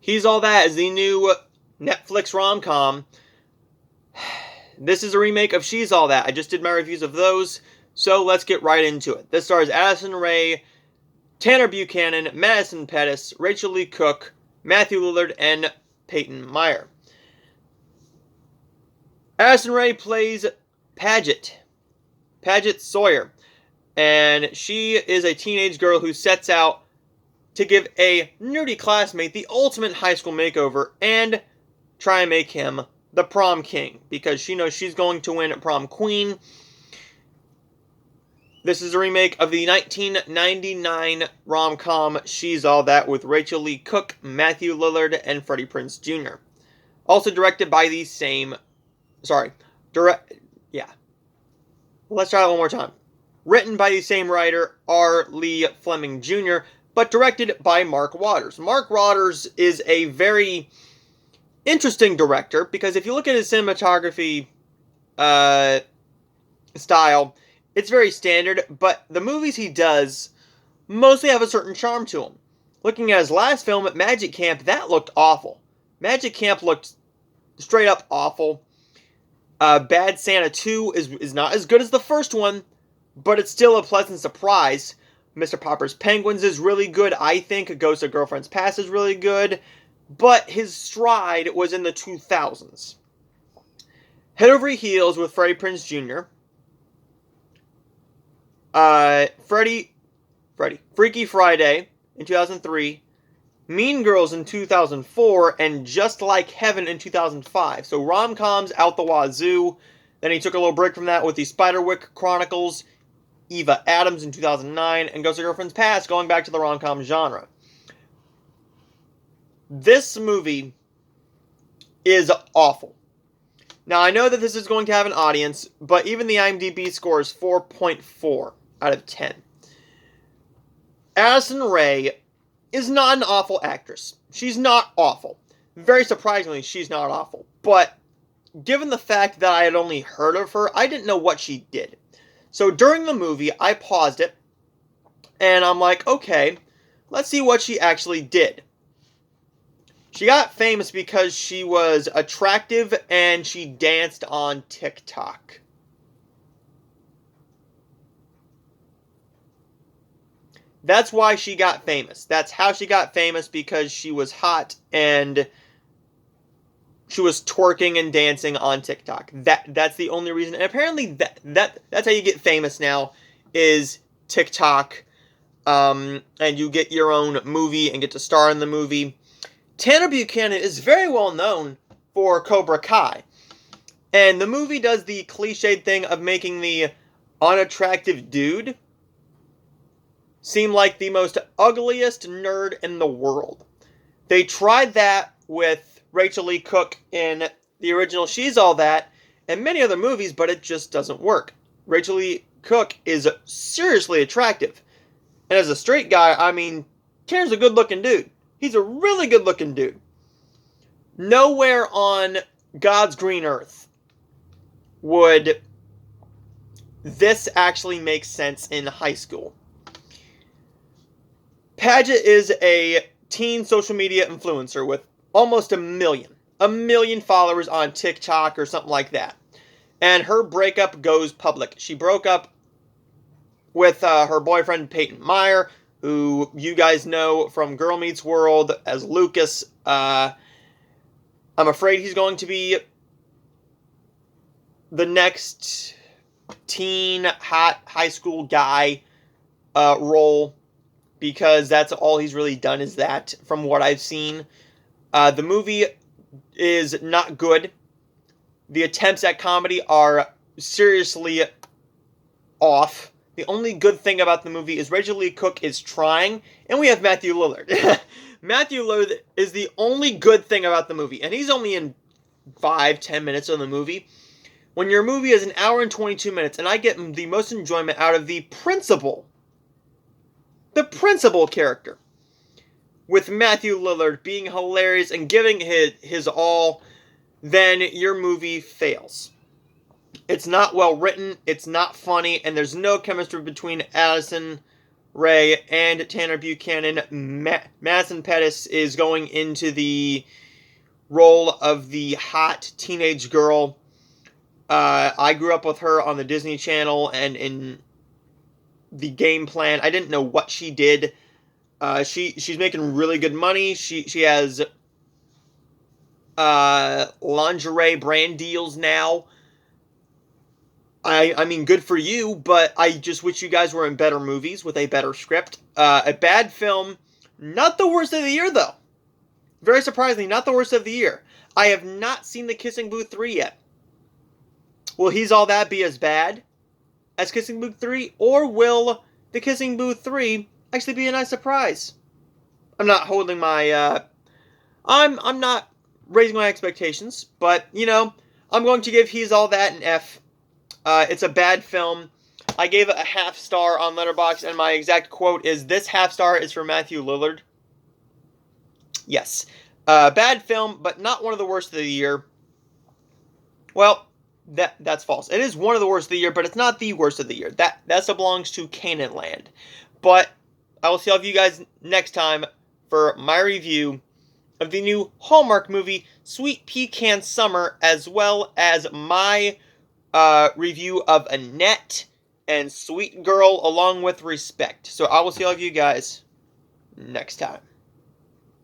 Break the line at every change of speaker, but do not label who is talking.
He's All That is the new Netflix rom-com. This is a remake of She's All That. I just did my reviews of those, so let's get right into it. This stars Addison Rae, Tanner Buchanan, Madison Pettis, Rachel Lee Cook, Matthew Lillard, and Peyton Meyer. Addison Rae plays Paget Sawyer, and she is a teenage girl who sets out to give a nerdy classmate the ultimate high school makeover and try and make him the prom king, because she knows she's going to win prom queen. This is a remake of the 1999 rom-com She's All That with Rachel Lee Cook, Matthew Lillard, and Freddie Prinze Jr. Also directed by the same... Let's try that one more time. Written by the same writer, R. Lee Fleming Jr., but directed by Mark Waters. Mark Waters is a very interesting director, because if you look at his cinematography style, it's very standard, but the movies he does mostly have a certain charm to them. Looking at his last film, at Magic Camp, that looked awful. Magic Camp looked straight up awful. Bad Santa 2 is not as good as the first one, but it's still a pleasant surprise. Mr. Popper's Penguins is really good, I think. Ghost of Girlfriend's Past is really good, but his stride was in the 2000s. Head Over Heels with Freddie Prinze Jr., Freaky Friday in 2003, Mean Girls in 2004, and Just Like Heaven in 2005. So rom-coms out the wazoo. Then he took a little break from that with the Spiderwick Chronicles, Eva Adams in 2009, and Ghost of Girlfriend's Past, going back to the rom-com genre. This movie is awful. Now, I know that this is going to have an audience, but even the IMDb score is 4.4 out of 10. Addison Rae is not an awful actress. She's not awful. Very surprisingly, she's not awful. But given the fact that I had only heard of her, I didn't know what she did. So during the movie, I paused it, and I'm like, okay, let's see what she actually did. She got famous because she was attractive and she danced on TikTok. That's why she got famous. That's how she got famous, because she was hot and she was twerking and dancing on TikTok. That's the only reason. And apparently that's how you get famous now, is TikTok. And you get your own movie and get to star in the movie. Tanner Buchanan is very well known for Cobra Kai. And the movie does the cliched thing of making the unattractive dude seem like the most ugliest nerd in the world. They tried that with Rachel Lee Cook in the original She's All That and many other movies, but it just doesn't work. Rachel Lee Cook is seriously attractive. And as a straight guy, I mean, Tanner's a good-looking dude. He's a really good-looking dude. Nowhere on God's green earth would this actually make sense in high school. Paget is a teen social media influencer with almost a million followers on TikTok or something like that. And her breakup goes public. She broke up with her boyfriend Peyton Meyer, who you guys know from Girl Meets World as Lucas. I'm afraid he's going to be the next teen hot high school guy role, because that's all he's really done is that, from what I've seen. The movie is not good. The attempts at comedy are seriously off. The only good thing about the movie is Rachel Lee Cook is trying, and we have Matthew Lillard. Matthew Lillard is the only good thing about the movie, and he's only in 5-10 minutes of the movie. When your movie is an hour and 22 minutes, and I get the most enjoyment out of the principal character, with Matthew Lillard being hilarious and giving his all, then your movie fails. It's not well written, it's not funny, and there's no chemistry between Addison Ray and Tanner Buchanan. Madison Pettis is going into the role of the hot teenage girl. I grew up with her on the Disney Channel, and in the Game Plan, I didn't know what she did. She's making really good money. She has lingerie brand deals now. I mean, good for you, but I just wish you guys were in better movies with a better script. A bad film, not the worst of the year, though. Very surprisingly, not the worst of the year. I have not seen The Kissing Booth 3 yet. Will He's All That be as bad as Kissing Booth 3? Or will The Kissing Booth 3 actually be a nice surprise? I'm not holding my, I'm not raising my expectations, but, you know, I'm going to give He's All That an F. It's a bad film. I gave it a half star on Letterboxd, and my exact quote is, "This half star is for Matthew Lillard." Yes. Bad film, but not one of the worst of the year. Well, that's false. It is one of the worst of the year, but it's not the worst of the year. That belongs to Canaan Land. But I will see all of you guys next time for my review of the new Hallmark movie, Sweet Pecan Summer, as well as my review of Annette and Sweet Girl along with Respect. So I will see all of you guys next time.